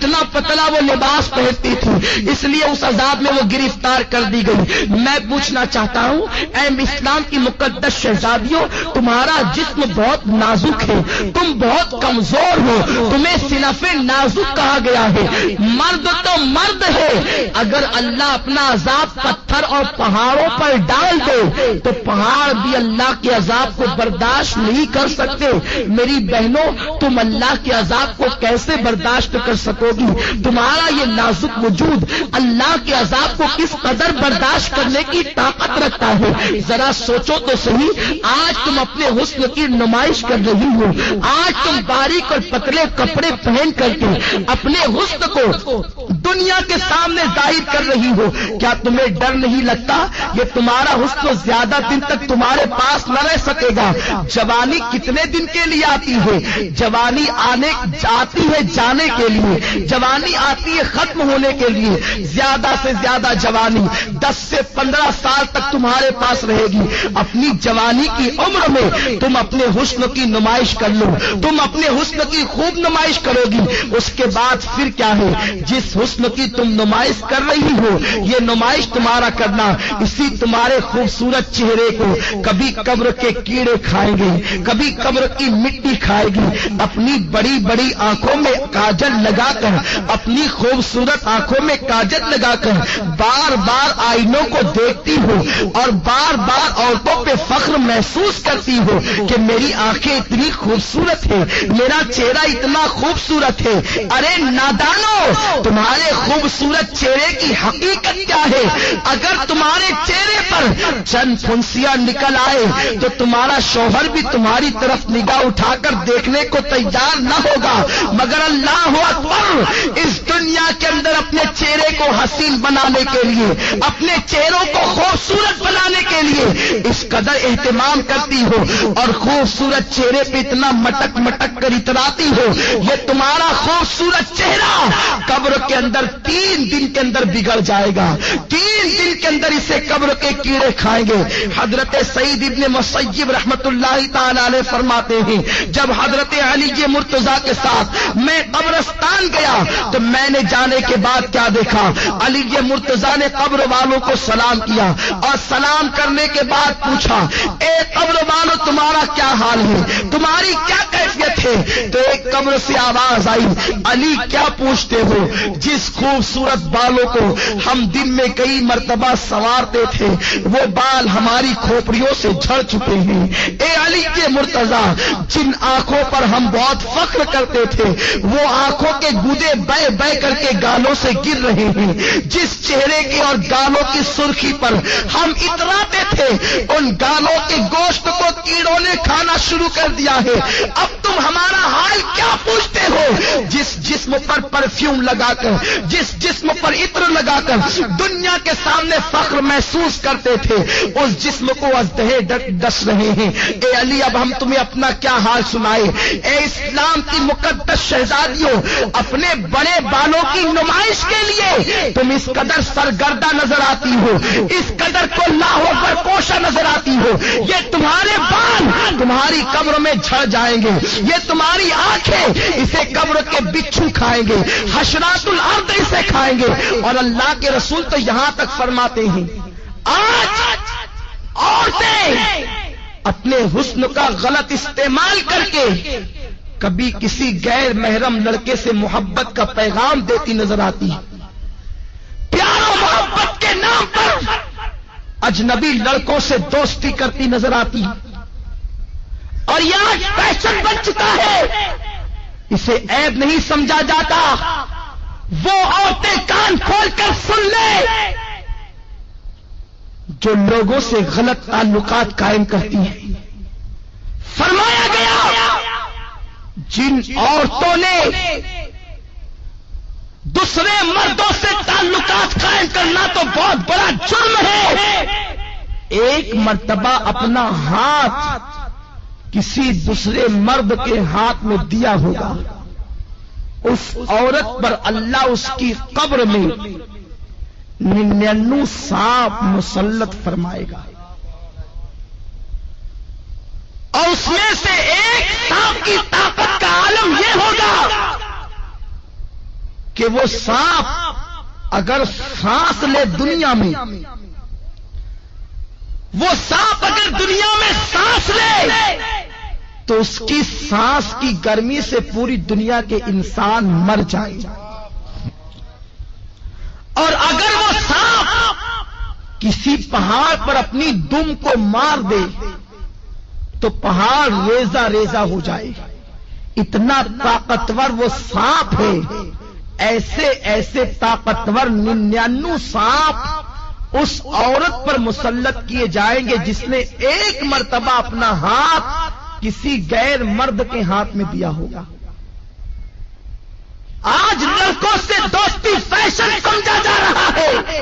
اتنا پتلا وہ لباس پہنتی تھی، اس لیے اس عذاب میں وہ گرفتار کر دی گئی۔ میں پوچھنا چاہتا ہوں اے اسلام کی مقدس شہزادیوں، تمہارا جسم بہت نازک ہے، تم بہت کمزور ہو، تمہیں صنف نازک کہا گیا ہے۔ مرد تو مرد ہے، اگر اللہ اپنا عذاب پتھر اور پہاڑوں پر ڈال دے تو پہاڑ بھی اللہ کے عذاب کو برداشت نہیں کر سکتے۔ میری بہنوں، تم اللہ کے عذاب کو کیسے برداشت کر سکو گی؟ تمہارا یہ نازک وجود اللہ کے عذاب کو کس قدر برداشت کرنے کی طاقت رکھتا ہے؟ ذرا سوچو تو صحیح۔ آج تم اپنے حسن کی نمائش کر رہی ہو، آج تم باریک اور پتلے کپڑے پہن کر کے اپنے حسن کو دنیا کے سامنے ظاہر کر رہی ہو۔ کیا تمہیں ڈر نہیں لگتا یہ تمہارا حسن زیادہ دن تک تمہارے پاس نہ رہ سکے گا؟ جوانی کتنے دن کے لیے آتی ہے؟ جوانی آتی ہے جانے کے لیے، جوانی آتی ہے ختم ہونے کے لیے۔ زیادہ سے زیادہ جوانی 10 سے 15 سال تک تمہارے پاس رہے گی۔ اپنی جوانی کی عمر میں تم اپنے حسن کی نمائش کر لو، تم اپنے حسن کی خوب نمائش کرو گی۔ اس کے بعد پھر کیا ہے؟ جس حسن کی تم نمائش کر رہی ہو، یہ نمائش تمہارا کرنا اسی تمہارے خوبصورت چہرے کو کبھی قبر کے کیڑے کھائیں گے، کبھی قبر کی مٹی کھائے گی۔ اپنی بڑی بڑی آنکھوں میں کاجل لگا کر، اپنی خوبصورت آنکھوں میں کاجل لگا کر بار بار آئینوں کو دیکھتی ہو اور بار بار عورتوں پہ فخر محسوس کرتی ہو کہ میری آنکھیں اتنی خوبصورت ہیں، میرا چہرہ اتنا خوبصورت ہے۔ ارے نادانو، تمہارے خوبصورت چہرے کی حقیقت کیا ہے؟ اگر تمہارے چہرے پر چند پھنسیاں نکل آئے تو تمہارا شوہر بھی تمہاری طرف نگاہ اٹھا کر دیکھنے کو تیار نہ ہوگا، مگر اللہ اکبر، اس دنیا کے اندر اپنے چہرے کو حسین بنانے کے لیے، اپنے چہروں کو خوبصورت بنانے کے لیے اس قدر اہتمام کرتی ہو اور خوبصورت چہرے پہ اتنا مٹک مٹک کر اتراتی ہو۔ یہ تمہارا خوبصورت چہرہ قبر کے اندر 3 دن کے اندر بگڑ جائے گا، 3 دن کے اندر اسے قبر کے کیڑے کھائیں گے۔ حضرت سعید ابن مسیب رحمت اللہ تعالی علیہ فرماتے ہیں، جب حضرت علی مرتضیٰ کے ساتھ میں قبرستان گیا تو میں نے جانے کے بعد کیا دیکھا؟ علی مرتضیٰ نے قبر والوں کو سلام کیا اور سلام کرنے کے بعد پوچھا، اے قبر والوں تمہارا کیا حال ہے، تمہاری کیا کیفیت ہے؟ تو ایک قبر سے آواز آئی، علی کیا پوچھتے ہو؟ جس خوبصورت بالوں کو ہم دن میں کئی مرتبہ سنوارتے تھے وہ بال ہماری کھوپڑیوں سے جھڑ چکے ہیں۔ اے علی کے مرتضیٰ، جن آنکھوں پر ہم بہت فخر کرتے تھے وہ آنکھوں کے گودے بہ بہ کر کے گالوں سے گر رہے ہیں۔ جس چہرے کی اور گالوں کی سرخی پر ہم اتراتے تھے ان گالوں کے گوشت کو کیڑوں نے کھانا شروع کر دیا ہے۔ اب تم ہمارا حال کیا پوچھتے ہو؟ جس جسم پر پرفیوم لگا کر، جس جسم پر عطر لگا کر دنیا کے سامنے فخر محسوس کرتے تھے اس جسم کو ازدہے ڈس رہے ہیں۔ اے علی، اب ہم تمہیں اپنا کیا حال سنائے؟ اے اسلام کی مقدس شہزادیوں، اپنے بڑے بالوں کی نمائش کے لیے تم اس قدر سرگردہ نظر آتی ہو، اس قدر کو لاہو پر کوشا نظر آتی ہو۔ یہ تمہارے بال تمہاری قبر میں جھڑ جائیں گے، یہ تمہاری آنکھیں اسے قبر کے بچھو کھائیں گے، حشرات الارض اسے کھائیں گے۔ اور اللہ کے رسول تو یہاں تک فرماتے ہیں آج عورتیں اپنے حسن کا غلط استعمال کر کے کبھی کسی غیر محرم لڑکے سے محبت کا پیغام دیتی نظر آتی، پیار و محبت کے نام پر اجنبی لڑکوں سے دوستی کرتی نظر آتی، اور یہ آج فیشن بن چکا ہے، اسے عیب نہیں سمجھا جاتا۔ وہ عورتیں کان کھول کر سن لیں جو لوگوں سے غلط تعلقات قائم کرتی ہیں۔ فرمایا گیا جن عورتوں نے دوسرے مردوں سے تعلقات قائم کرنا تو بہت بڑا جرم ہے، ایک مرتبہ اپنا ہاتھ کسی دوسرے مرد کے ہاتھ میں دیا ہوگا، اس عورت پر اللہ اس کی قبر میں 99 سانپ مسلط فرمائے گا، اور اس میں سے ایک سانپ کی طاقت کا عالم یہ ہوگا کہ وہ سانپ اگر سانس لے دنیا میں، وہ سانپ اگر دنیا میں سانس لے تو اس کی سانس کی گرمی سے پوری دنیا کے انسان مر جائیں، اور اگر وہ سانپ کسی پہاڑ پر اپنی دم کو مار دے تو پہاڑ ریزہ ریزہ ہو جائے، اتنا طاقتور وہ سانپ ہے۔ ایسے ایسے طاقتور 99 سانپ اس عورت پر مسلط کیے جائیں گے جس نے ایک مرتبہ اپنا ہاتھ کسی غیر مرد کے ہاتھ میں دیا ہوگا۔ آج لڑکوں سے دوستی فیشن سمجھا جا رہا ہے،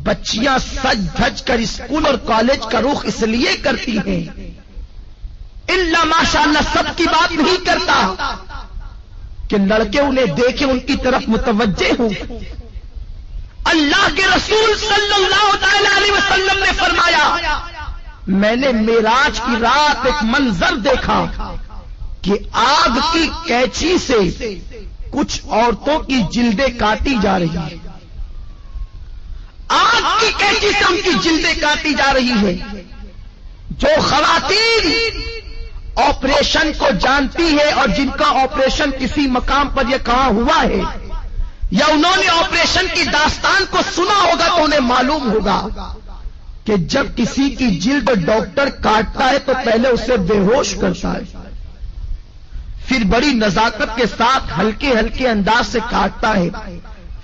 بچیاں سج دھج کر اسکول اور کالج کا رخ اس لیے کرتی ہیں، الا ماشاءاللہ سب کی بات نہیں کرتا کہ لڑکے انہیں دیکھیں ان کی طرف متوجہ ہوں۔ اللہ کے رسول صلی اللہ تعالی علیہ وسلم نے فرمایا، میں نے معراج کی رات ایک منظر دیکھا کہ آگ کی کینچی سے کچھ عورتوں کی جلدیں کاٹی جا رہی ہیں، آگ کی کینچی سے ان کی جلدیں کاٹی جا رہی ہے۔ جو خواتین آپریشن کو جانتی ہے اور جن کا آپریشن کسی مقام پر یہ کہاں ہوا ہے یا انہوں نے آپریشن کی داستان کو سنا ہوگا تو انہیں معلوم ہوگا کہ جب کسی کی جلد ڈاکٹر کاٹتا ہے تو پہلے اسے بے ہوش کرتا ہے، پھر بڑی نزاکت کے ساتھ ہلکے ہلکے انداز سے کاٹتا ہے،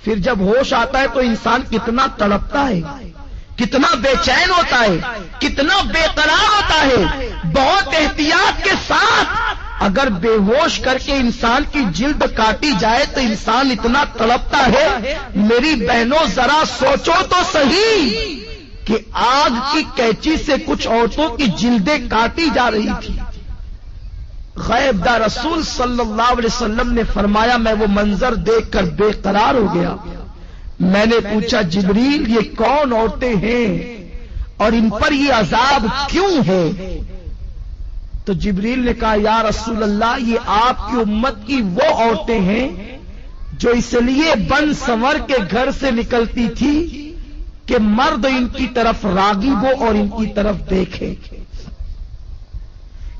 پھر جب ہوش آتا ہے تو انسان کتنا تڑپتا ہے، کتنا بے چین ہوتا ہے، کتنا بے قرار ہوتا ہے۔ بہت احتیاط کے ساتھ اگر بے ہوش کر کے انسان کی جلد کاٹی جائے تو انسان اتنا تڑپتا ہے۔ میری بہنوں ذرا سوچو تو صحیح کہ آگ کی کینچی سے کچھ عورتوں کی جلدیں کاٹی جا رہی تھی۔ غیب دار رسول صلی اللہ علیہ وسلم نے فرمایا، میں وہ منظر دیکھ کر بے قرار ہو گیا۔ میں نے پوچھا، جبریل یہ کون عورتیں ہیں اور ان پر یہ عذاب کیوں ہے؟ تو جبریل نے کہا، یا رسول اللہ یہ آپ کی امت کی وہ عورتیں ہیں جو اس لیے بن سنور کے گھر سے نکلتی تھی کہ مرد ان کی طرف راغب ہو اور ان کی طرف دیکھے،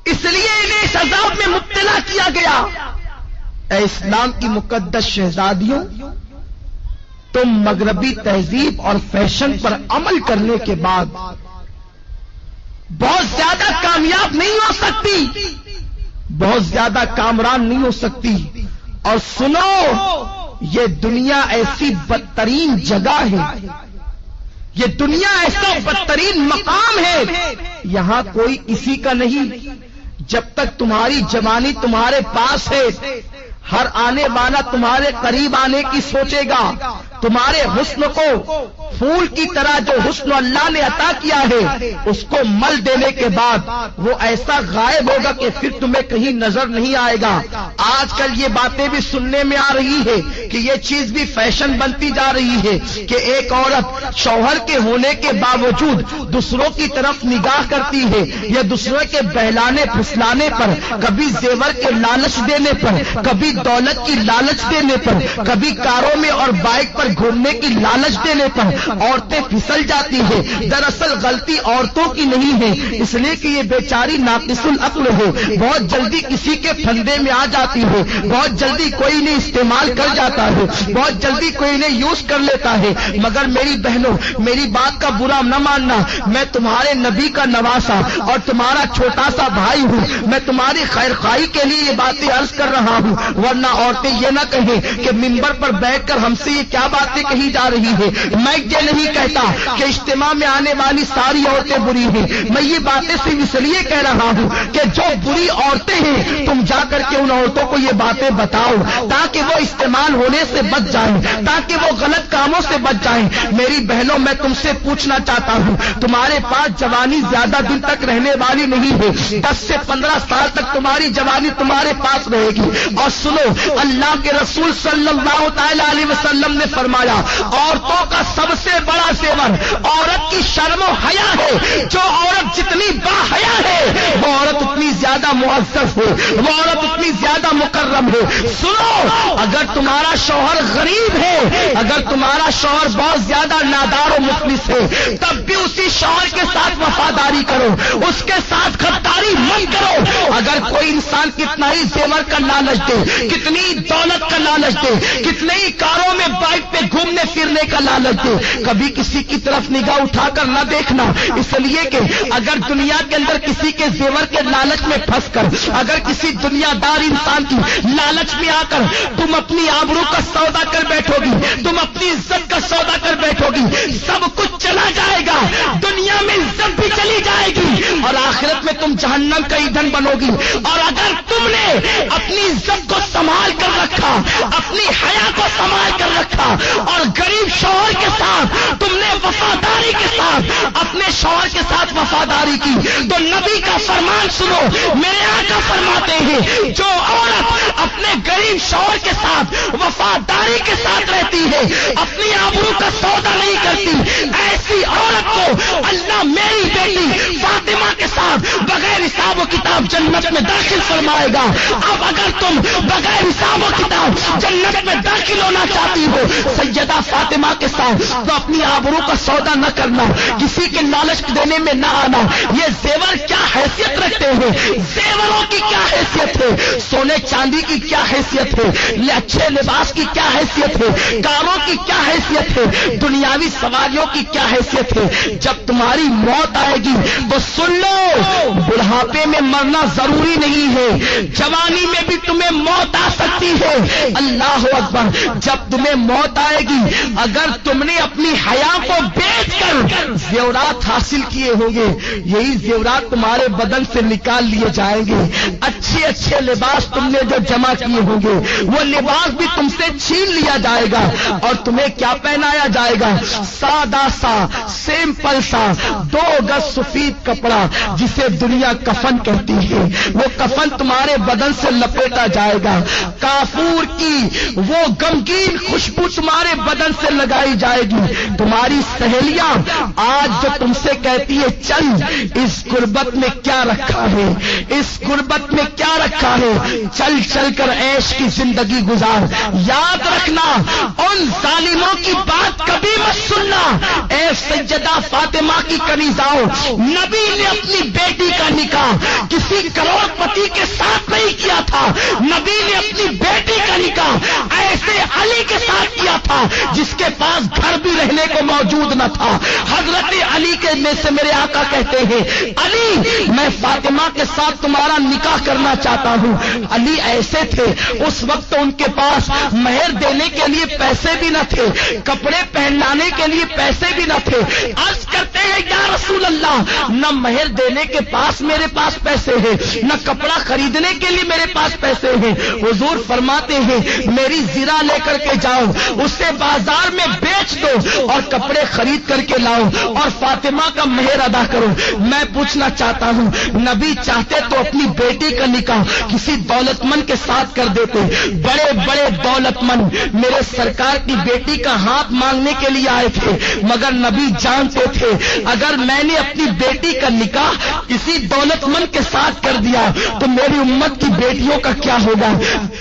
اس لیے انہیں اس عذاب میں مبتلا کیا گیا۔ اے اسلام کی مقدس شہزادیوں، تم مغربی تہذیب اور فیشن پر عمل کرنے کے بعد بہت زیادہ کامیاب نہیں ہو سکتی، بہت زیادہ کامران نہیں ہو سکتی۔ اور سنو، یہ دنیا ایسی بدترین جگہ ہے، یہ دنیا ایسا بدترین مقام ہے، یہاں کوئی کسی کا نہیں۔ جب تک تمہاری جوانی تمہارے پاس ہے، ہر آنے والا تمہارے قریب آنے کی سوچے گا، تمہارے حسن کو پھول کی طرح جو حسن اللہ نے عطا کیا ہے اس کو مل دینے کے بعد وہ ایسا غائب ہوگا کہ پھر تمہیں کہیں نظر نہیں آئے گا۔ آج کل یہ باتیں بھی سننے میں آ رہی ہے کہ یہ چیز بھی فیشن بنتی جا رہی ہے کہ ایک عورت شوہر کے ہونے کے باوجود دوسروں کی طرف نگاہ کرتی ہے، یا دوسروں کے بہلانے پھسلانے پر، کبھی زیور کے لالچ دینے پر، کبھی دولت کی لالچ دینے پر، کبھی کاروں میں اور بائک پر گھومنے کی لالچ دینے پر عورتیں پھسل جاتی ہیں۔ دراصل غلطی عورتوں کی نہیں ہے، اس لیے کہ یہ بیچاری ناقص العقل ہے، بہت جلدی کسی کے پھندے میں آ جاتی ہے، بہت جلدی کوئی نے استعمال کر جاتا ہے، بہت جلدی کوئی نے یوز کر لیتا ہے۔ مگر میری بہنوں، میری بات کا برا نہ ماننا، میں تمہارے نبی کا نواسا اور تمہارا چھوٹا سا بھائی ہوں، میں تمہاری خیر خواہی کے لیے یہ باتیں عرض کر رہا ہوں، ورنہ عورتیں یہ نہ کہیں کہ منبر پر بیٹھ کر ہم سے یہ کیا باتیں کہی جا رہی ہے۔ میں یہ نہیں کہتا کہ اجتماع میں آنے والی ساری عورتیں بری ہیں، میں یہ باتیں صرف اس لیے کہہ رہا ہوں کہ جو بری عورتیں ہیں تم جا کر کے ان عورتوں کو یہ باتیں بتاؤ تاکہ وہ استعمال ہونے سے بچ جائیں، تاکہ وہ غلط کاموں سے بچ جائیں۔ میری بہنوں، میں تم سے پوچھنا چاہتا ہوں، تمہارے پاس جوانی زیادہ دن تک رہنے والی نہیں ہے، 10 سے 15 سال تک تمہاری جوانی تمہارے پاس رہے گی۔ اور سنو، اللہ کے رسول صلی اللہ تعالی علیہ وسلم نے فرمایا فرمایا عورتوں کا سب سے بڑا زیور عورت کی شرم و حیا ہے. جو عورت جتنی باحیا ہے وہ عورت اتنی زیادہ معزز ہے, وہ عورت اتنی زیادہ مکرم ہے. سنو, اگر تمہارا شوہر غریب ہے, اگر تمہارا شوہر بہت زیادہ نادار و مفلس ہے, تب بھی اسی شوہر کے ساتھ وفاداری کرو, اس کے ساتھ غداری مت کرو. اگر کوئی انسان کتنا ہی زیور کا لالچ دے, کتنی دولت کا لالچ دے, کتنے ہی کاروں میں بائک پہ گھومنے پھرنے کا لالچ دے, کبھی کسی کی طرف نگاہ اٹھا کر نہ دیکھنا. اس لیے کہ اگر دنیا کے اندر کسی کے زیور کے لالچ میں پھنس کر, اگر کسی دنیا دار انسان کی لالچ میں آ کر تم اپنی آبرو کا سودا کر بیٹھو گی, تم اپنی عزت کا سودا کر بیٹھو گی, سب کچھ چلا جائے گا. دنیا میں عزت بھی چلی جائے گی اور آخرت میں تم جہنم کا ایندھن بنو گی. اور اگر تم نے اپنی عزت کو سنبھال کر رکھا, اپنی حیا کو سنبھال کر رکھا اور غریب شوہر کے ساتھ تم نے وفاداری کے ساتھ اپنے شوہر کے ساتھ وفاداری کی, تو نبی کا فرمان سنو. میرے آقا فرماتے ہیں جو عورت اپنے غریب شوہر کے ساتھ وفاداری کے ساتھ رہتی ہے, اپنی آبرو کا سودا نہیں کرتی, ایسی عورت کو اللہ میری بیٹی فاطمہ کے ساتھ بغیر حساب و کتاب جنت میں داخل فرمائے گا. اب اگر تم بغیر حساب و کتاب جنت میں داخل ہونا چاہتی ہو سیدہ فاطمہ کے ساتھ, تو اپنی آبرو کا سودا نہ کرنا, کسی کے لالچ دینے میں نہ آنا. یہ زیور کیا حیثیت رکھتے ہیں, زیوروں کی کیا حیثیت ہے, سونے چاندی کی کیا حیثیت ہے, اچھے لباس کی کیا حیثیت ہے, کاروں کی کیا حیثیت ہے, دنیاوی سواریوں کی کیا حیثیت ہے. جب تمہاری موت آئے گی تو سن لو, بڑھاپے میں مرنا ضروری نہیں ہے, جوانی میں بھی تمہیں موت آ سکتی ہے. اللہ اکبر. جب تمہیں موت آئے گی, اگر تم نے اپنی حیا کو بیچ کر زیورات حاصل کیے ہوں گے, یہی زیورات تمہارے بدن سے نکال لیے جائیں گے. اچھے اچھے لباس تم نے جو جمع کیے ہوں گے وہ لباس بھی تم سے چھین لیا جائے گا اور تمہیں کیا پہنایا جائے گا, سادہ سا سمپل سا 2 گز سفید کپڑا جسے دنیا کفن کہتی ہے, وہ کفن تمہارے بدن سے لپیٹا جائے گا. کافور کی وہ غمگین خوشبو تمہارے بدن سے لگائی جائے گی. تمہاری سہیلیاں آج جو تم سے کہتی ہے چل اس غربت میں کیا رکھا ہے, اس غربت میں کیا رکھا ہے, چل چل کر عیش کی زندگی گزار. یاد رکھنا ان ظالموں کی بات کبھی مت سننا. اے سیدہ فاطمہ کی کنیزاؤں, نبی نے اپنی بیٹی کا نکاح کسی کروڑ پتی کے ساتھ نہیں کیا تھا, نبی نے اپنی بیٹی کا نکاح ایسے علی کے ساتھ کیا تھا جس کے پاس گھر بھی رہنے کو موجود نہ تھا. حضرت علی کے میں سے میرے آقا کہتے ہیں علی میں فاطمہ کے ساتھ تمہارا نکاح کرنا چاہتا ہوں. علی ایسے تھے اس وقت ان کے پاس مہر دینے کے لیے پیسے بھی نہ تھے, کپڑے پہنانے کے لیے پیسے بھی نہ تھے. عرض کرتے ہیں یا رسول اللہ, نہ مہر دینے کے پاس میرے پاس پیسے ہیں, نہ کپڑا خریدنے کے لیے میرے پاس پیسے ہیں. حضور فرماتے ہیں میری زرہ لے کر کے جاؤ, اسے بازار میں بیچ دو اور کپڑے خرید کر کے لاؤ اور فاطمہ کا مہر ادا کرو. میں پوچھنا چاہتا ہوں نبی چاہتے تو اپنی بیٹی کا نکاح کسی دولت مند کے ساتھ کر دیتے. بڑے بڑے دولت مند میرے سرکار کی بیٹی کا ہاتھ مانگنے کے لیے آئے تھے, مگر نبی جانتے تھے اگر میں نے اپنی بیٹی کا نکاح کسی دولت مند کے ساتھ کر دیا تو میری امت کی بیٹیوں کا کیا ہوگا,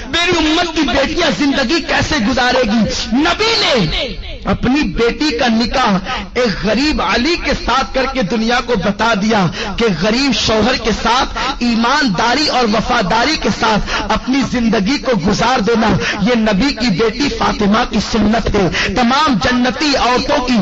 میری امت کی بیٹیاں زندگی کیسے گزارے گی. نبی نے اپنی بیٹی کا نکاح ایک غریب علی کے ساتھ کر کے دنیا کو بتا دیا کہ غریب شوہر کے ساتھ ایمانداری اور وفاداری کے ساتھ اپنی زندگی کو گزار دینا یہ نبی کی بیٹی فاطمہ کی سنت ہے, تمام جنتی عورتوں کی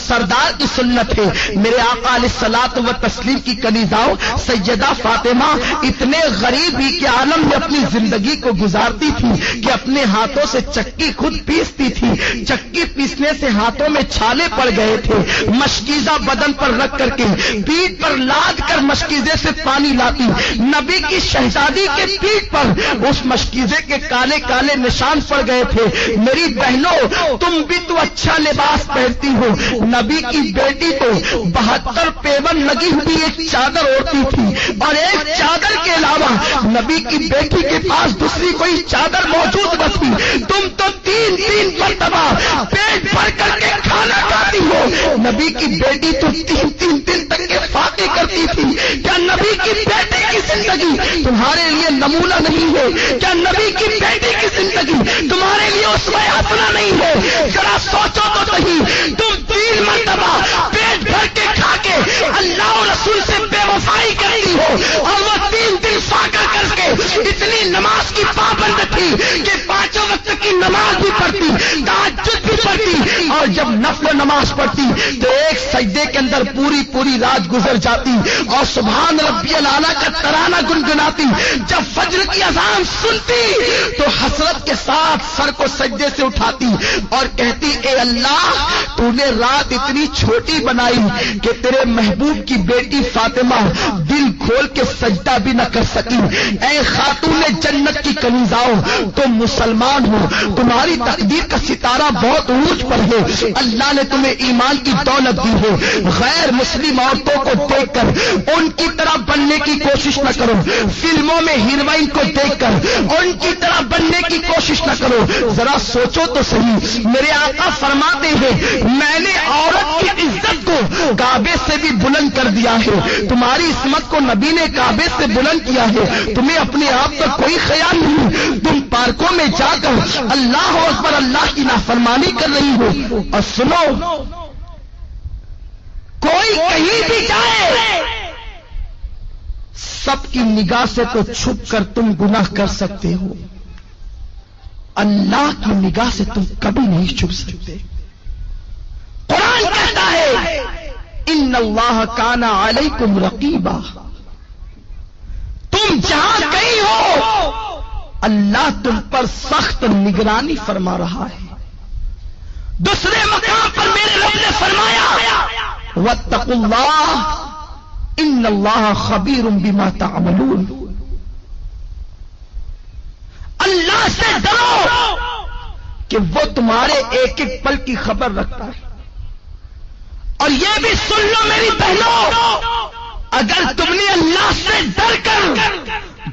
سردار کی سنت ہے. میرے آقا علیہ الصلوۃ والتسلیم کی کنیزاؤں سیدہ فاطمہ اتنے غریبی کے عالم میں اپنی زندگی کو گزارتی تھی کہ اپنے ہاتھوں سے چکی خود پیستی تھی. چکی پیسنے سے ہاتھوں میں چھالے پڑ گئے تھے, مشکیزہ بدن پر رکھ کر کے پیٹھ پر لاد کر مشکیزے سے پانی لاتی. نبی کی شہزادی کے پیٹھ پر اس مشکیزے کے کالے کالے نشان پڑ گئے تھے. میری بہنوں تم بھی تو اچھا لباس پہنتی ہو, نبی کی بیٹی تو 72 پیون لگی ہوئی ایک چادر اوڑھتی تھی اور ایک چادر کے علاوہ نبی کی بیٹی کے پاس دوسری کوئی چادر موجود نہ تھی. تم تو 3 مرتبہ پیٹ نبی کی بیٹی تو 3 دن تک کے فاقے کرتی تھی، کیا نبی کی بیٹی کی زندگی تمہارے لیے نمونہ نہیں ہے؟ کیا نبی کی بیٹی کی زندگی تمہارے لیے اسوہ حسنہ نہیں ہے؟ ذرا سوچو تو صحیح، تم 3 مرتبہ پیٹ بھر کے کھا کے اللہ اور رسول سے بے وفائی کرتی ہو، اور وہ 3 دن فاقہ کر کے اتنی نماز کی پابند تھی کہ 5 وقت کی نماز بھی پڑھتی، تہجد بھی پڑھتی، اور جب نفل نماز پڑھتی تو ایک سجدے کے اندر پوری رات گزر جاتی اور سبحان ربی الاعلیٰ کا ترانہ گنگناتی۔ جب فجر کی اذان سنتی تو حسرت کے ساتھ سر کو سجدے سے اٹھاتی اور کہتی اے اللہ تو نے رات اتنی چھوٹی بنائی کہ تیرے محبوب کی بیٹی فاطمہ دل کھول کے سجدہ بھی نہ کر سکی۔ اے خاتون جنت کی کنیزاؤں، تم مسلمان ہو، تمہاری تقدیر کا ستارہ بہت عروج پر ہے، اللہ نے تمہیں ایمان کی دولت دی ہے۔ غیر مسلم عورتوں کو دیکھ کر ان کی طرح بننے کی کوشش نہ کرو، فلموں میں ہیروئن کو دیکھ کر ان کی طرح بننے کی کوشش نہ کرو۔ ذرا سوچو تو صحیح، میرے آقا فرماتے ہیں میں نے عورت کی عزت کو کعبے سے بھی بلند کر دیا ہے، تمہاری عصمت کو نبی نے کعبے سے بلند کیا ہے، تمہیں اپنے آپ کا کوئی خیال نہیں، تم پارکوں میں جا کر اللہ اکبر اللہ کی نافرمانی کر رہی ہو۔ اور سنو، کوئی کہیں بھی جائے سب کی نگاہ سے تو چھپ کر تم گناہ کر سکتے ہو، اللہ کی نگاہ سے تم کبھی نہیں چھپ سکتے۔ قرآن کہتا ہے ان اللہ کان علیکم رقیبا، تم جہاں کہیں ہو اللہ تم پر سخت نگرانی فرما رہا ہے۔ دوسرے مقام پر میرے رب نے فرمایا واتقوا اللہ ان اللہ خبیر بما تعملون، اللہ سے ڈرو کہ وہ تمہارے ایک ایک پل کی خبر رکھتا ہے۔ اور یہ بھی سن لو میری بہنوں، اگر تم نے اللہ سے ڈر کر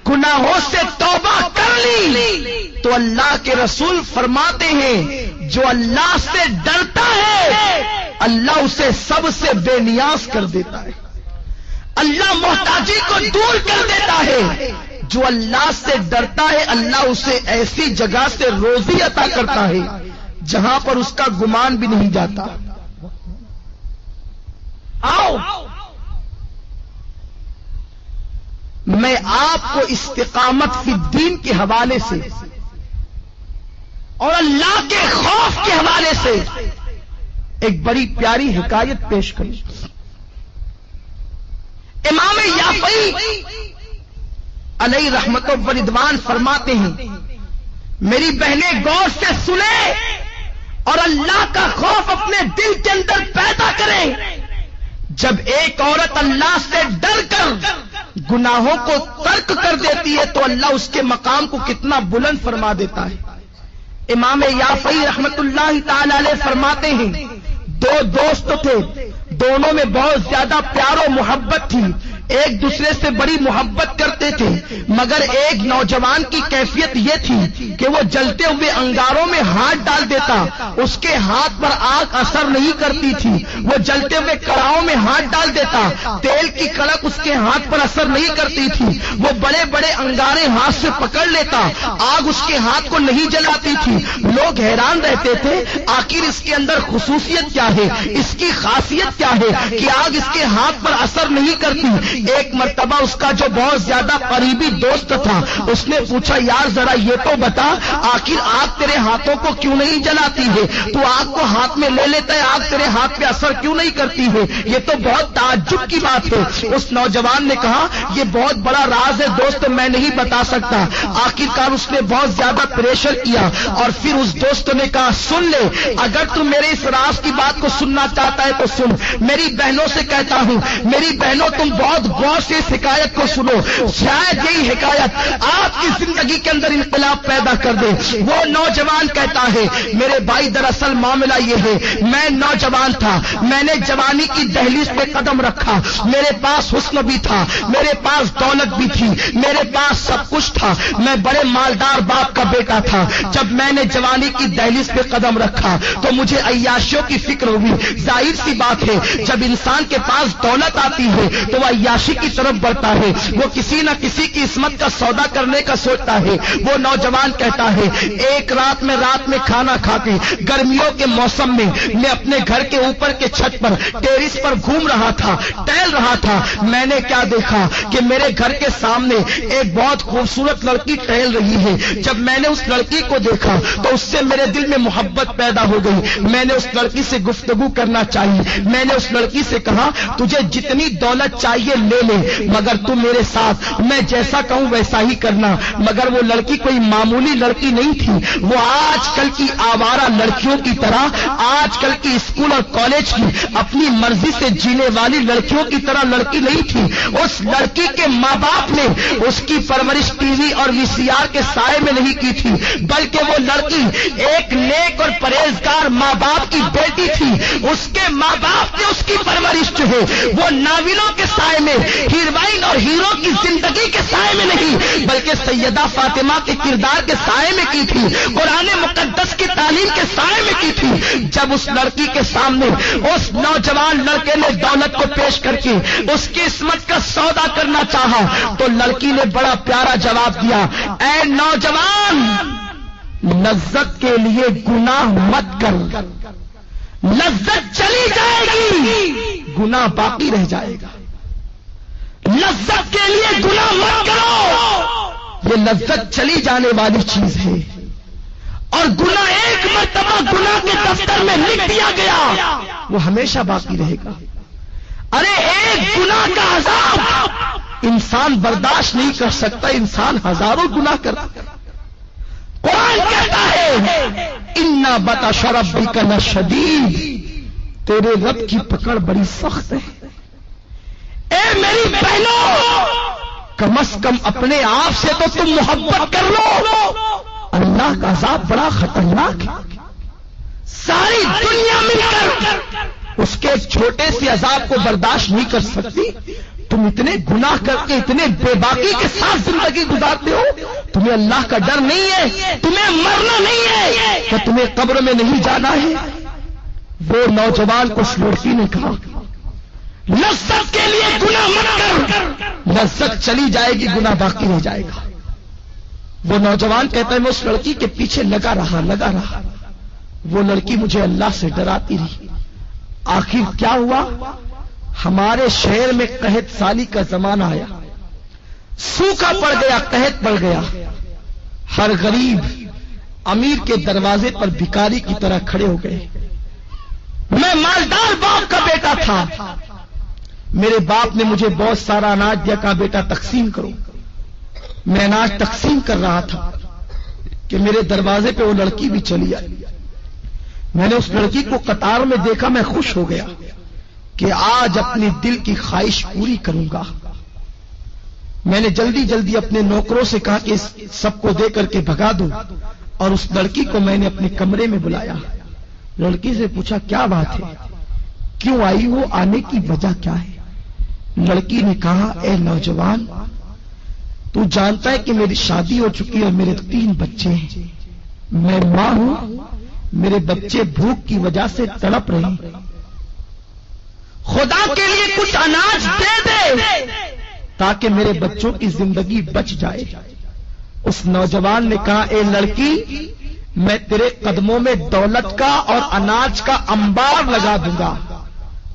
گناہوں سے توبہ کر لی تو اللہ کے رسول فرماتے ہیں جو اللہ سے ڈرتا ہے اللہ اسے سب سے بے نیاز کر دیتا ہے، اللہ محتاجی کو دور کر دیتا ہے۔ جو اللہ سے ڈرتا ہے اللہ اسے ایسی جگہ سے روزی عطا کرتا ہے جہاں پر اس کا گمان بھی نہیں جاتا۔ آؤ میں آپ کو استقامت فی الدین کے حوالے سے اور اللہ کے خوف کے حوالے سے ایک بڑی پیاری حکایت پیش کروں۔ امام یافعی علیہ رحمت و رضوان فرماتے ہیں میری بہنیں غور سے سنیں اور اللہ کا خوف اپنے دل کے اندر پیدا کریں۔ جب ایک عورت اللہ سے ڈر کر گناہوں کو ترک کر دیتی ہے تو اللہ اس کے مقام کو کتنا بلند فرما دیتا ہے۔ امام یافعی رحمت اللہ تعالی علیہ فرماتے ہیں 2 دوست تھے، دونوں میں بہت زیادہ پیار و محبت تھی، ایک دوسرے سے بڑی محبت کرتے تھے، مگر ایک نوجوان کی کیفیت یہ تھی کہ وہ جلتے ہوئے انگاروں میں ہاتھ ڈال دیتا، اس کے ہاتھ پر آگ اثر نہیں کرتی تھی، وہ جلتے ہوئے کڑاہوں میں ہاتھ ڈال دیتا، تیل کی کڑک اس کے ہاتھ پر اثر نہیں کرتی تھی، وہ بڑے بڑے انگارے ہاتھ سے پکڑ لیتا، آگ اس کے ہاتھ کو نہیں جلاتی تھی۔ لوگ حیران رہتے تھے آخر اس کے اندر خصوصیت کیا ہے، اس کی خاصیت کیا ہے کہ آگ اس کے ہاتھ پر اثر نہیں کرتی۔ ایک مرتبہ اس کا جو بہت زیادہ قریبی دوست تھا اس نے پوچھا یار ذرا یہ تو بتا آخر آگ تیرے ہاتھوں کو کیوں نہیں جلاتی ہے، تو آگ کو ہاتھ میں لے لیتا ہے، آگ تیرے ہاتھ پہ اثر کیوں نہیں کرتی ہے، یہ تو بہت تعجب کی بات ہے۔ اس نوجوان نے کہا یہ بہت بڑا راز ہے دوست، میں نہیں بتا سکتا۔ آخرکار اس نے بہت زیادہ پریشر کیا اور پھر اس دوست نے کہا سن لے، اگر تم میرے اس راز کی بات کو سننا چاہتا ہے تو سن، میری بہنوں سے کہتا ہوں، میری بہنوں تم بہت بہت غور سے اس حکایت کو سنو، شاید یہی حکایت آپ کی زندگی کے اندر انقلاب پیدا کر دے۔ وہ نوجوان کہتا ہے میرے بھائی دراصل معاملہ یہ ہے، میں نوجوان تھا، میں نے جوانی کی دہلیز پہ قدم رکھا، میرے پاس حسن بھی تھا، میرے پاس دولت بھی تھی، میرے پاس سب کچھ تھا، میں بڑے مالدار باپ کا بیٹا تھا۔ جب میں نے جوانی کی دہلیز پہ قدم رکھا تو مجھے عیاشیوں کی فکر ہوئی۔ ظاہر سی بات ہے جب انسان کے پاس دولت آتی ہے تو وہ عیاشی کی طرف بڑھتا ہے، وہ کسی نہ کسی کی عصمت کا سودا کرنے کا سوچتا ہے۔ وہ نوجوان کہتا ہے ایک رات میں کھانا کھا کے گرمیوں کے موسم میں اپنے گھر کے اوپر کے چھت پر ٹیرس پر گھوم رہا تھا، ٹہل رہا تھا۔ میں نے کیا دیکھا کہ میرے گھر کے سامنے ایک بہت خوبصورت لڑکی ٹہل رہی ہے۔ جب میں نے اس لڑکی کو دیکھا تو اس سے میرے دل میں محبت پیدا ہو گئی۔ میں نے اس لڑکی سے گفتگو کرنا چاہیے۔ میں نے اس لڑکی سے کہا تجھے جتنی دولت چاہیے لے لے، مگر تم میرے ساتھ میں جیسا کہوں ویسا ہی کرنا۔ مگر وہ لڑکی کوئی معمولی لڑکی نہیں تھی، وہ آج کل کی آوارہ لڑکیوں کی طرح، آج کل کی اسکول اور کالج کی اپنی مرضی سے جینے والی لڑکیوں کی طرح لڑکی نہیں تھی۔ اس لڑکی کے ماں باپ نے اس کی پرورش ٹی وی اور وی سی آر کے سائے میں نہیں کی تھی، بلکہ وہ لڑکی ایک نیک اور پرہیزگار ماں باپ کی بیٹی تھی۔ اس کے ماں باپ نے اس کی پرورش جو ہے وہ ناولوں کے سائے میں، ہیروئن اور ہیرو کی زندگی کے سائے میں نہیں بلکہ سیدہ فاطمہ کے کردار کے سائے میں کی تھی، قرآن مقدس کی تعلیم کے سائے میں کی تھی۔ جب اس لڑکی کے سامنے اس نوجوان لڑکے نے دولت کو پیش کر کے اس کی عصمت کا سودا کرنا چاہا تو لڑکی نے بڑا پیارا جواب دیا، اے نوجوان لذت کے لیے گناہ مت کر، لذت چلی جائے گی گناہ باقی رہ جائے گا۔ لذت کے لیے گناہ مت کرو، یہ لذت چلی جانے والی چیز ہے، اور گناہ ایک مرتبہ گناہ کے دفتر میں لکھ دیا گیا وہ ہمیشہ باقی رہے گا۔ ارے ایک گناہ کا عذاب انسان برداشت نہیں کر سکتا، انسان ہزاروں گناہ کرتا ہے۔ قرآن کہتا ہے اِنَّ بَطْشَ رَبِّكَ لَشَدِيدٌ، تیرے رب کی پکڑ بڑی سخت ہے۔ اے میری بہنوں، کم از کم اپنے آپ سے تو تم محبت کر لو، اللہ کا عذاب بڑا خطرناک ہے۔ ساری دنیا مل کر اس کے ایک چھوٹے سے عذاب کو برداشت نہیں کر سکتی، تم اتنے گناہ کر کے اتنے بے باکی کے ساتھ زندگی گزارتے ہو، تمہیں اللہ کا ڈر نہیں ہے، تمہیں مرنا نہیں ہے کہ تمہیں قبر میں نہیں جانا ہے۔ وہ نوجوان کو اس لڑکی نے کہا لذت کے لیے گناہ مت کر، لذت چلی جائے گی گناہ باقی رہ جائے گا۔ وہ نوجوان کہتا ہے میں اس لڑکی کے پیچھے لگا رہا، وہ لڑکی مجھے اللہ سے ڈراتی رہی۔ آخر کیا ہوا، ہمارے شہر میں قحط سالی کا زمانہ آیا، سوکھا پڑ گیا، قحط پڑ گیا، ہر غریب امیر کے دروازے پر بھکاری کی طرح کھڑے ہو گئے۔ میں مالدار باپ کا بیٹا تھا، میرے باپ نے مجھے بہت سارا اناج دیا، کہا بیٹا تقسیم کرو۔ میں اناج تقسیم کر رہا تھا کہ میرے دروازے پہ وہ لڑکی بھی چلی آئی۔ میں نے اس لڑکی کو قطار میں دیکھا، میں خوش ہو گیا کہ آج اپنی دل کی خواہش پوری کروں گا۔ میں نے جلدی جلدی اپنے نوکروں سے کہا کہ اس سب کو دے کر کے بھگا دو، اور اس لڑکی کو میں نے اپنے کمرے میں بلایا۔ لڑکی سے پوچھا کیا بات ہے، کیوں آئی ہو، آنے کی وجہ کیا ہے؟ لڑکی نے کہا اے نوجوان، تو جانتا ہے کہ میری شادی ہو چکی ہے اور میرے 3 بچے ہیں، میں ماں ہوں، میرے بچے بھوک کی وجہ سے تڑپ رہے ہیں، خدا کے لیے کچھ اناج دے دے تاکہ میرے بچوں کی زندگی بچ جائے۔ اس نوجوان نے کہا اے لڑکی، میں تیرے قدموں میں دولت کا اور اناج کا انبار لگا دوں گا،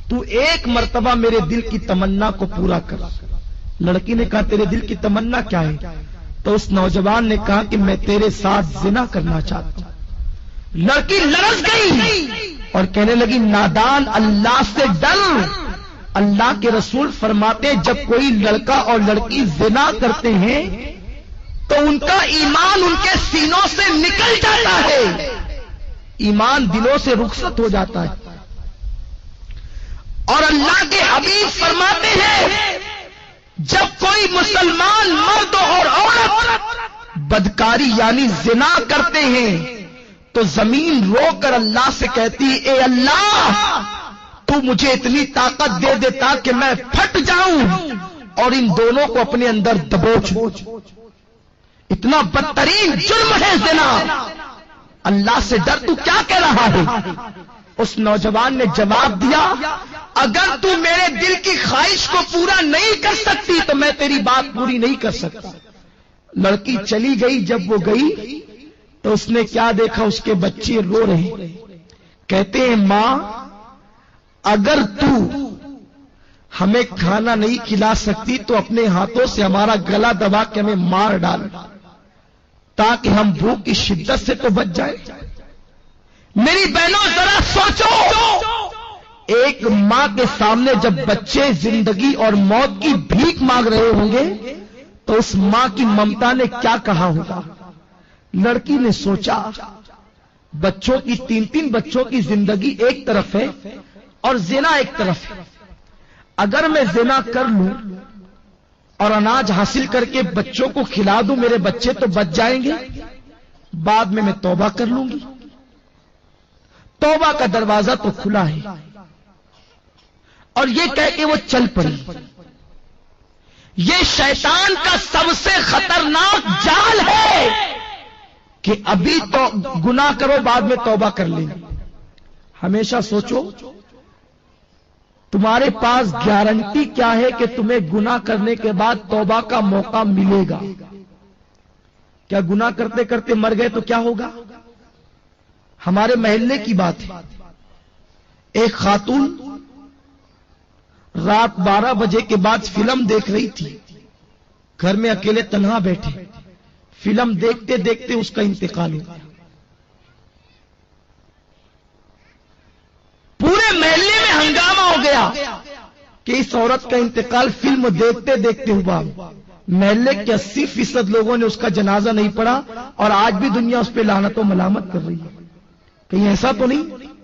تو ایک مرتبہ میرے دل کی تمنا کو پورا کر۔ لڑکی نے کہا تیرے دل کی تمنا کیا ہے؟ تو اس نوجوان نے کہا کہ میں تیرے ساتھ زنا کرنا چاہتا ہوں۔ لڑکی لرز گئی اور کہنے لگی نادان، اللہ سے ڈر، اللہ کے رسول فرماتے جب کوئی لڑکا اور لڑکی زنا کرتے ہیں تو ان کا ایمان ان کے سینوں سے نکل جاتا ہے، ایمان دلوں سے رخصت ہو جاتا ہے۔ اور اللہ کے حبیب فرماتے ہیں جب کوئی مسلمان مرد اور عورت بدکاری یعنی زنا کرتے ہیں تو زمین رو کر اللہ سے کہتی اے اللہ تو مجھے اتنی طاقت دے دیتا کہ میں پھٹ جاؤں اور ان دونوں کو اپنے اندر دبوچ. اتنا بدترین جرم ہے زنا. اللہ سے ڈر، تو کیا کہہ رہا ہے؟ اس نوجوان نے جواب دیا اگر تو میرے دل کی خواہش کو پورا نہیں کر سکتی تو میں تیری بات پوری نہیں کر سکتا. لڑکی چلی گئی. جب وہ گئی تو اس نے کیا دیکھا؟ اس کے بچے رو رہے. کہتے ہیں ماں اگر تو ہمیں کھانا نہیں کھلا سکتی تو اپنے ہاتھوں سے ہمارا گلا دبا کے ہمیں مار ڈال تاکہ ہم بھوک کی شدت سے تو بچ جائیں. میری بہنوں ذرا سوچو، ایک ماں کے سامنے جب بچے زندگی اور موت کی بھیک مانگ رہے ہوں گے تو اس ماں کی ممتا نے کیا کہا ہوگا؟ لڑکی نے سوچا بچوں کی 3 بچوں کی زندگی ایک طرف ہے اور زنا ایک طرف ہے. اگر میں زنا کر لوں اور اناج حاصل کر کے بچوں کو کھلا دوں میرے بچے تو بچ جائیں گے، بعد میں توبہ کر لوں گی. توبہ کا دروازہ تو کھلا ہے. اور یہ کہہ کے وہ چل پڑی. یہ شیطان کا سب سے خطرناک جال ہے کہ ابھی تو گناہ کرو بعد میں توبہ کر لیں. ہمیشہ سوچو تمہارے پاس گارنٹی کیا ہے کہ تمہیں گناہ کرنے کے بعد توبہ کا موقع ملے گا؟ کیا گناہ کرتے کرتے مر گئے تو کیا ہوگا؟ ہمارے محلے کی بات ہے. ایک خاتون رات 12 بجے کے بعد فلم دیکھ رہی تھی. گھر میں اکیلے تنہا بیٹھے فلم دیکھتے دیکھتے اس کا انتقال ہو گیا. پورے محلے میں ہنگامہ ہو گیا کہ اس عورت کا انتقال فلم دیکھتے دیکھتے ہوا. محلے کے 80% لوگوں نے اس کا جنازہ نہیں پڑھا اور آج بھی دنیا اس پہ لعنت و ملامت کر رہی ہے. کہیں ایسا تو نہیں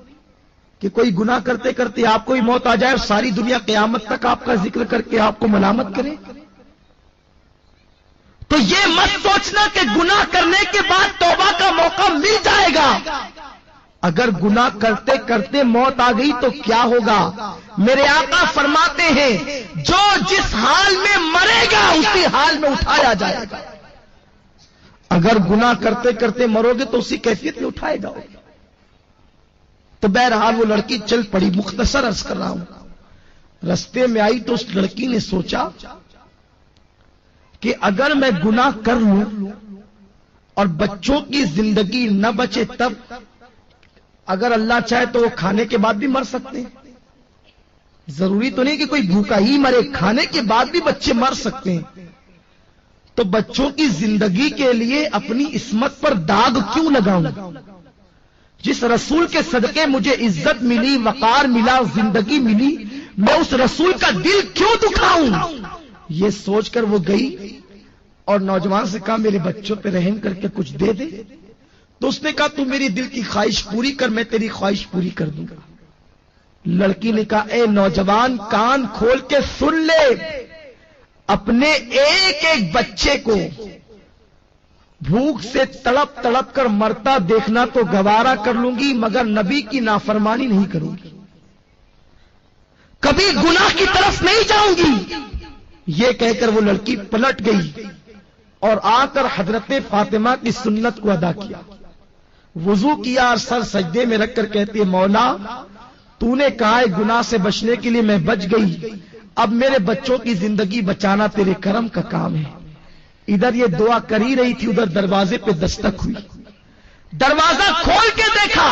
کہ کوئی گناہ کرتے کرتے آپ کو ہی موت آ جائے اور ساری دنیا قیامت تک آپ کا ذکر کر کے آپ کو ملامت کرے؟ تو یہ مت سوچنا کہ گناہ کرنے کے بعد توبہ کا موقع مل جائے گا. اگر گناہ کرتے کرتے موت آ گئی تو کیا ہوگا؟ میرے آقا فرماتے ہیں جو جس حال میں مرے گا اسی حال میں اٹھایا جائے گا. اگر گناہ کرتے کرتے مرو گے تو اسی کیفیت میں اٹھائے گا. تو بہرحال وہ لڑکی چل پڑی. مختصر عرض کر رہا ہوں. رستے میں آئی تو اس لڑکی نے سوچا کہ اگر میں گناہ کر لوں اور بچوں کی زندگی نہ بچے تب اگر اللہ چاہے تو وہ کھانے کے بعد بھی مر سکتے ہیں. ضروری تو نہیں کہ کوئی بھوکا ہی مرے، کھانے کے بعد بھی بچے مر سکتے ہیں. تو بچوں کی زندگی کے لیے اپنی عصمت پر داغ کیوں لگاؤں؟ جس رسول کے صدقے مجھے عزت ملی، وقار ملا، زندگی ملی، میں اس رسول کا دل کیوں دکھاؤں؟ یہ سوچ کر وہ گئی اور نوجوان سے کہا میرے بچوں پہ رحم کر کے کچھ دے دے. تو اس نے کہا تو میری دل کی خواہش پوری کر، میں تیری خواہش پوری کر دوں گا. لڑکی نے کہا اے نوجوان کان کھول کے سن لے، اپنے ایک ایک بچے کو بھوک سے تڑپ تڑپ کر مرتا دیکھنا تو گوارا کر لوں گی مگر نبی کی نافرمانی نہیں کروں گی، کبھی گناہ کی طرف نہیں جاؤں گی. یہ کہہ کر وہ لڑکی پلٹ گئی اور آ کر حضرت فاطمہ کی سنت کو ادا کیا. وضو کیا اور سر سجدے میں رکھ کر کہتی ہے مولا تو نے کہا ہے گناہ سے بچنے کے لیے میں بچ گئی، اب میرے بچوں کی زندگی بچانا تیرے کرم کا کام ہے. ادھر یہ دعا کر ہی رہی تھی، ادھر دروازے پہ دستک ہوئی. دروازہ کھول کے دیکھا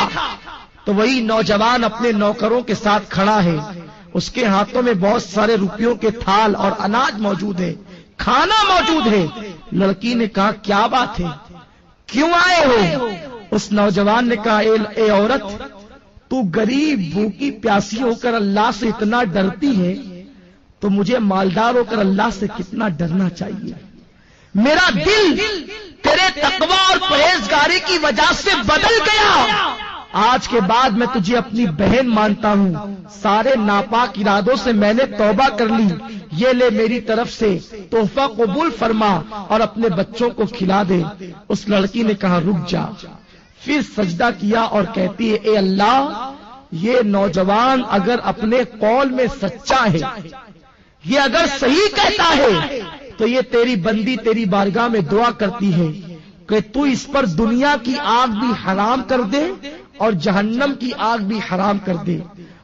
تو وہی نوجوان اپنے نوکروں کے ساتھ کھڑا ہے. اس کے ہاتھوں میں بہت سارے روپیوں کے تھال اور اناج موجود ہے، کھانا موجود ہے. لڑکی نے کہا کیا بات ہے، کیوں آئے ہو؟ اس نوجوان نے کہا اے عورت تو غریب بھوکی پیاسی ہو کر اللہ سے اتنا ڈرتی ہے تو مجھے مالدار ہو کر اللہ سے کتنا ڈرنا چاہیے. میرا دل تیرے تقوی اور پرہیزگاری کی وجہ سے بدل گیا. آج کے بعد میں تجھے اپنی بہن مانتا ہوں. سارے ناپاک ارادوں سے میں نے توبہ کر لی. یہ لے میری طرف سے تحفہ قبول فرما اور اپنے بچوں کو کھلا دے۔ اس لڑکی نے کہا رک جا، پھر سجدہ کیا اور کہتی ہے اے اللہ، یہ نوجوان اگر اپنے قول میں سچا ہے، یہ اگر صحیح کہتا ہے تو یہ تیری بندی تیری بارگاہ میں دعا کرتی ہے کہ تو اس پر دنیا کی آگ بھی حرام کر دے اور جہنم کی آگ بھی حرام کر دے۔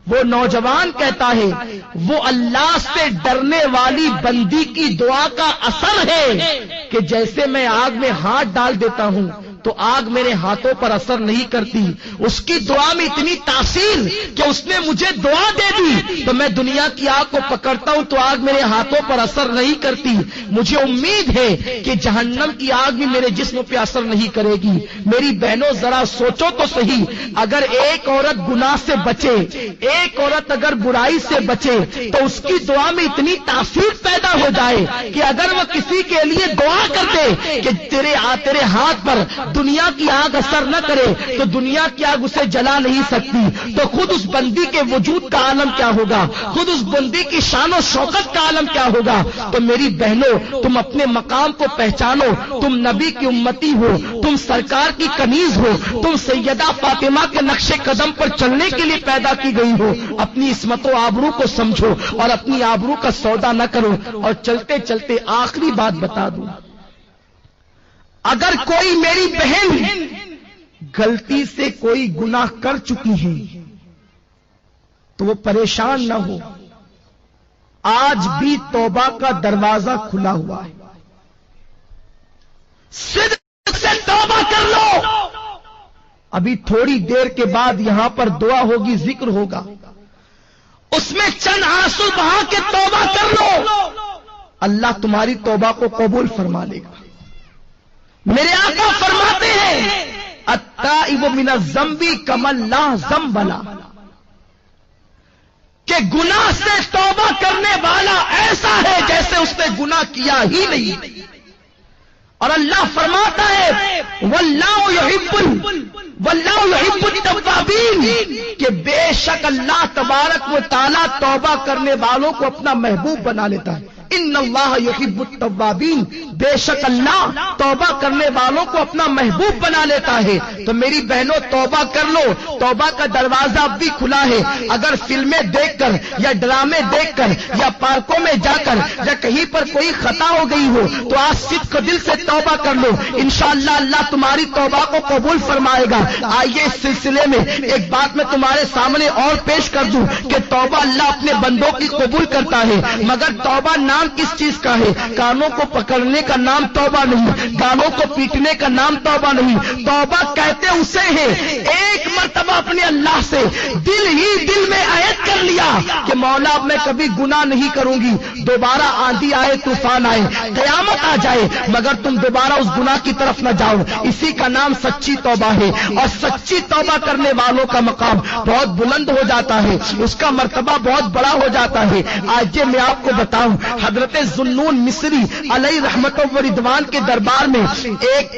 وہ نوجوان کہتا ہے وہ اللہ سے ڈرنے والی بندی کی دعا کا اثر ہے کہ جیسے میں آگ میں ہاتھ ڈال دیتا ہوں تو آگ میرے ہاتھوں پر اثر نہیں کرتی، اس کی دعا میں اتنی تاثیر کہ اس نے مجھے دعا دے دی تو میں دنیا کی آگ کو پکڑتا ہوں تو آگ میرے ہاتھوں پر اثر نہیں کرتی۔ مجھے امید ہے کہ جہنم کی آگ بھی میرے جسم پہ اثر نہیں کرے گی۔ میری بہنوں ذرا سوچو تو صحیح، اگر ایک عورت گناہ سے بچے، ایک عورت اگر برائی سے بچے تو اس کی دعا میں اتنی تاثیر پیدا ہو جائے کہ اگر وہ کسی کے لیے دعا کر دے کہ تیرے ہاتھ پر دنیا کی آگ اثر نہ کرے تو دنیا کی آگ اسے جلا نہیں سکتی، تو خود اس بندی کے وجود کا عالم کیا ہوگا، خود اس بندی کی شان و شوکت کا عالم کیا ہوگا۔ تو میری بہنوں تم اپنے مقام کو پہچانو، تم نبی کی امتی ہو، تم سرکار کی کنیز ہو، تم سیدہ فاطمہ کے نقش قدم پر چلنے کے لیے پیدا کی گئی ہو۔ اپنی عصمت و آبرو کو سمجھو اور اپنی آبرو کا سودا نہ کرو۔ اور چلتے چلتے آخری بات بتا دوں، اگر کوئی میری بہن غلطی سے کوئی گناہ کر چکی ہے تو وہ پریشان نہ ہو، آج بھی توبہ کا دروازہ کھلا ہوا ہے، صدق سے توبہ کر لو۔ ابھی تھوڑی دیر کے بعد یہاں پر دعا ہوگی، ذکر ہوگا، اس میں چند آنسو بہا کے توبہ کر لو، اللہ تمہاری توبہ کو قبول فرما لے گا۔ میرے آقا فرماتے ہیں التائب من الذنب کمن لا ذنب لہ، کہ گناہ سے توبہ کرنے والا ایسا ہے جیسے اس نے گناہ کیا ہی نہیں۔ اور اللہ فرماتا ہے واللہ یحب التوابین، کہ بے شک اللہ تبارک و تعالی توبہ کرنے والوں کو اپنا محبوب بنا لیتا ہے۔ ان اللہ یحب التوابین، بے شک اللہ توبہ کرنے والوں کو اپنا محبوب بنا لیتا ہے۔ تو میری بہنوں توبہ کر لو، توبہ کا دروازہ اب بھی کھلا ہے۔ اگر فلمیں دیکھ کر یا ڈرامے دیکھ کر یا پارکوں میں جا کر یا کہیں پر کوئی خطا ہو گئی ہو تو آج صدق دل سے توبہ کر لو، انشاءاللہ اللہ تمہاری توبہ کو قبول فرمائے گا۔ آئیے اس سلسلے میں ایک بات میں تمہارے سامنے اور پیش کر دوں کہ توبہ اللہ اپنے بندوں کی قبول کرتا ہے، مگر توبہ نام کس چیز کا ہے؟ کانوں کو پکڑنے کا نام توبہ نہیں، گالوں کو پیٹنے کا نام توبہ نہیں۔ توبہ کہتے اسے ہیں ایک مرتبہ اپنے اللہ سے دل ہی دل میں عہد کر لیا کہ مولا اب میں کبھی گناہ نہیں کروں گی، دوبارہ آندھی آئے طوفان آئے قیامت آ جائے مگر تم دوبارہ اس گناہ کی طرف نہ جاؤ، اسی کا نام سچی توبہ ہے۔ اور سچی توبہ کرنے والوں کا مقام بہت بلند ہو جاتا ہے، اس کا مرتبہ بہت بڑا ہو جاتا ہے۔ آج میں آپ کو بتاؤں، حضرت ذوالنون مصری علیہ رحمت و رضوان کے دربار میں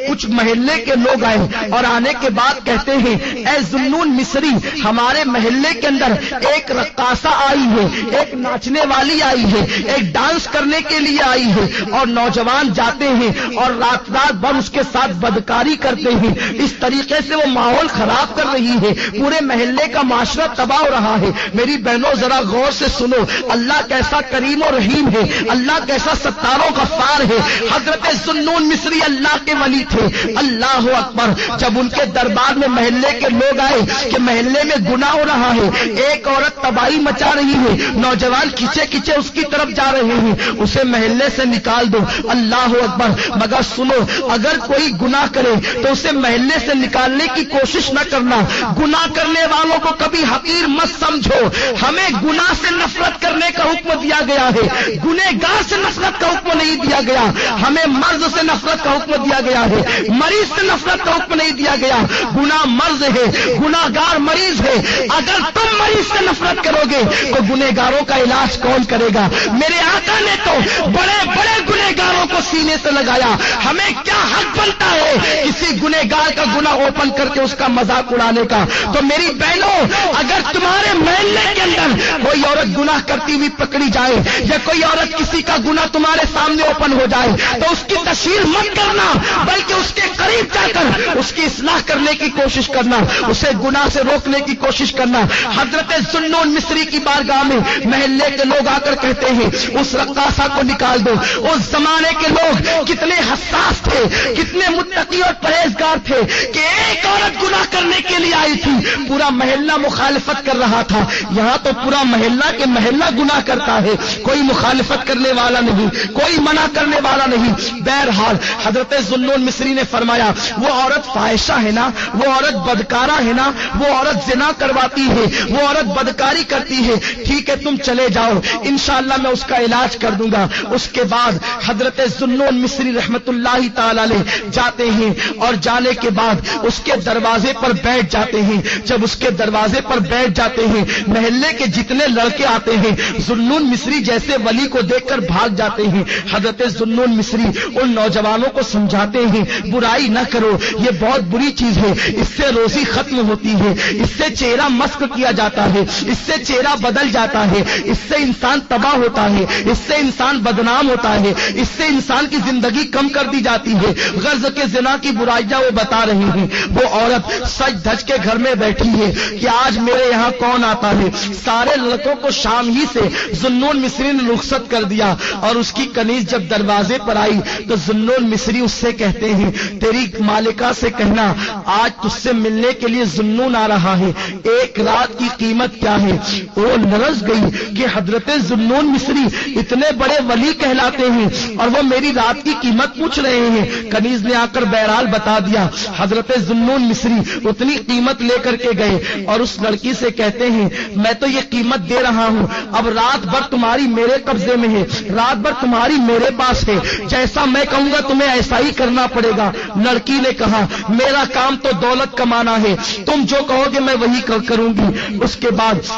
کچھ محلے کے لوگ آئے اور آنے کے بعد کہتے ہیں اے ذوالنون مصری، ہمارے محلے کے اندر ایک رقاصہ آئی ہے، ایک ناچنے والی آئی ہے، ایک ڈانس کرنے کے لیے آئی ہے، اور نوجوان جاتے ہیں اور رات بھر اس کے ساتھ بدکاری کرتے ہیں، اس طریقے سے وہ ماحول خراب کر رہی ہے، پورے محلے کا معاشرہ تباہ ہو رہا ہے۔ میری بہنوں ذرا غور سے سنو، اللہ کیسا کریم و رحیم ہے، اللہ کیسا ستاروں کا فار ہے۔ حضرت ذوالنون مصری اللہ کے ولی تھے، اللہ اکبر۔ جب ان کے دربار میں محلے کے لوگ آئے کہ محلے میں گناہ ہو رہا ہے، ایک عورت تباہی مچا رہی ہے، نوجوان کھچے کھچے اس کی طرف جا رہے ہیں، اسے محلے سے نکال دو، اللہ اکبر۔ مگر سنو، اگر کوئی گناہ کرے تو اسے محلے سے نکالنے کی کوشش نہ کرنا، گناہ کرنے والوں کو کبھی حقیر مت سمجھو، ہمیں گناہ سے نفرت کرنے کا حکم دیا گیا ہے، گنہگار سے نفرت کا حکم نہیں دیا گیا، ہمیں مرض سے نفرت کا حکم دیا گیا ہے، مریض سے نفرت کا حکم نہیں دیا گیا۔ گناہ مرض ہے، گناہگار مریض ہے، اگر تم مریض سے نفرت کرو گے تو گنہگاروں کا علاج کون کرے گا؟ میرے آقا نے تو بڑے بڑے گنہگاروں کو سینے سے لگایا، ہمیں کیا حق بنتا ہے کسی گنہگار کا گناہ اوپن کر کے اس کا مذاق اڑانے کا؟ تو میری بہنوں، اگر تمہارے محلے کے اندر کوئی عورت گناہ کرتی ہوئی پکڑی جائے یا کوئی عورت کسی کا گناہ تمہارے سامنے اوپن ہو جائے تو اس کی تشہیر مت کرنا، بلکہ اس کے قریب جا کر اس کی اصلاح کرنے کی کوشش کرنا، اسے گناہ سے روکنے کی کوشش کرنا۔ حضرت ذوالنون مصری کی بارگاہ میں محلے کے لوگ آ کر کہتے ہیں اس رقاصہ کو نکال دو۔ اس زمانے کے لوگ کتنے حساس تھے، کتنے متقی اور پرہیزگار تھے کہ ایک عورت گناہ کرنے کے لیے آئی تھی، پورا محلہ مخالفت کر رہا تھا۔ یہاں تو پورا محلہ کے محلہ گناہ کرتا ہے، کوئی مخالفت کرنے والا نہیں، کوئی منع کرنے والا نہیں۔ بہرحال حضرت ذوالنون مصری نے فرمایا وہ عورت فاحشہ ہے نا، وہ عورت بدکارہ ہے نا، وہ عورت زنا کرواتی ہے، وہ عورت بدکاری کرتی ہے، ٹھیک ہے تم چلے جاؤ، انشاءاللہ میں اس کا علاج کر دوں گا۔ اس کے بعد حضرت ذوالنون مصری رحمت اللہ تعالی علیہ جاتے ہیں اور جانے کے بعد اس کے دروازے پر بیٹھ جاتے ہیں۔ جب اس کے دروازے پر بیٹھ جاتے ہیں محلے کے جتنے لڑکے آتے ہیں ذوالنون مصری جیسے ولی کو دیکھ کر بھاگ جاتے ہیں۔ حضرت ذوالنون مصری ان نوجوانوں کو سمجھاتے ہیں برائی نہ کرو، یہ بہت بری چیز ہے، اس سے روزی ختم ہوتی ہے، اس سے چہرہ مسخ کیا جاتا ہے، اس سے چہرہ بدل جاتا ہے، اس سے انسان تباہ ہوتا ہے، اس سے انسان بدنام ہوتا ہے، اس سے انسان کی زندگی کم کر دی جاتی ہے۔ غرض کے زنا کی برائیاں وہ بتا رہے ہیں۔ وہ عورت سج دھج کے گھر میں بیٹھی ہے کہ آج میرے یہاں کون آتا ہے۔ سارے لڑکوں کو شام ہی سے ذوالنون مصری نے رخصت کر دیا اور اس کی کنیز جب دروازے پر آئی تو ذوالنون مصری اس سے کہتے ہیں تیری مالکہ سے کہنا آج تجھ سے ملنے کے لیے ذوالنون آ رہا ہے، ایک رات کی قیمت کیا ہے۔ وہ لرز گئی کہ حضرت ذوالنون مصری اتنے بڑے ولی کہلاتے ہیں اور وہ میری رات کی قیمت پوچھ رہے ہیں۔ کنیز نے آ کر بہرحال بتا دیا۔ حضرت ذوالنون مصری اتنی قیمت لے کر کے گئے اور اس لڑکی سے کہتے ہیں میں تو یہ قیمت دے رہا ہوں، اب رات بھر تمہاری میرے قبضے میں ہے، رات بھر تمہاری میرے پاس ہے، جیسا میں کہوں گا تمہیں ایسا ہی کرنا پڑے گا۔ لڑکی نے کہا میرا کام تو دولت کمانا ہے، تم جو کہو گے میں وہی کروں گی۔ اس کے بعد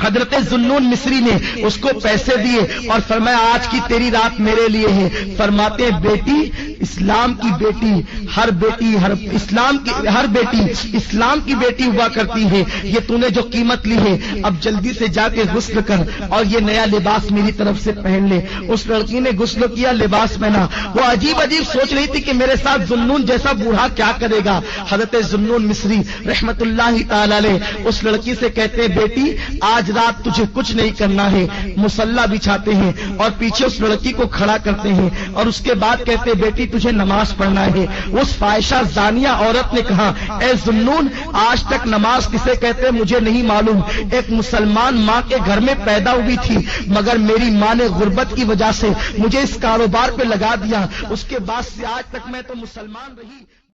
حضرت ذوالنون مصری نے اس کو پیسے دیے اور فرمایا آج کی تیری رات میرے لیے ہے۔ فرماتے ہیں بیٹی اسلام کی بیٹی ہر بیٹی اسلام کی بیٹی ہوا کرتی ہے، یہ تو نے جو قیمت لی ہے اب جلدی سے جا کے غسل کر اور یہ نیا لباس میری طرف سے پہن لے۔ اس لڑکی نے غسل کیا، لباس پہنا، وہ عجیب سوچ رہی تھی کہ میرے ساتھ ذوالنون جیسا بوڑھا کیا کرے گا۔ حضرت ذوالنون مصری رحمت اللہ تعالی علیہ اس لڑکی سے کہتے ہیں بیٹی آج رات تجھے کچھ نہیں کرنا ہے، مصلی بچھاتے ہیں اور پیچھے اس لڑکی کو کھڑا کرتے ہیں اور اس کے بعد کہتے ہیں بیٹی تجھے نماز پڑھنا ہے۔ اس فاحشہ زانیہ عورت نے کہا اے ذوالنون آج تک نماز کسے کہتے مجھے نہیں معلوم، ایک مسلمان ماں کے گھر میں پیدا ہوئی تھی مگر میری ماں نے غربت کی وجہ سے مجھے اس کاروبار پہ لگا دیا، اس کے بعد سے آج تک میں تو مسلمان رہی۔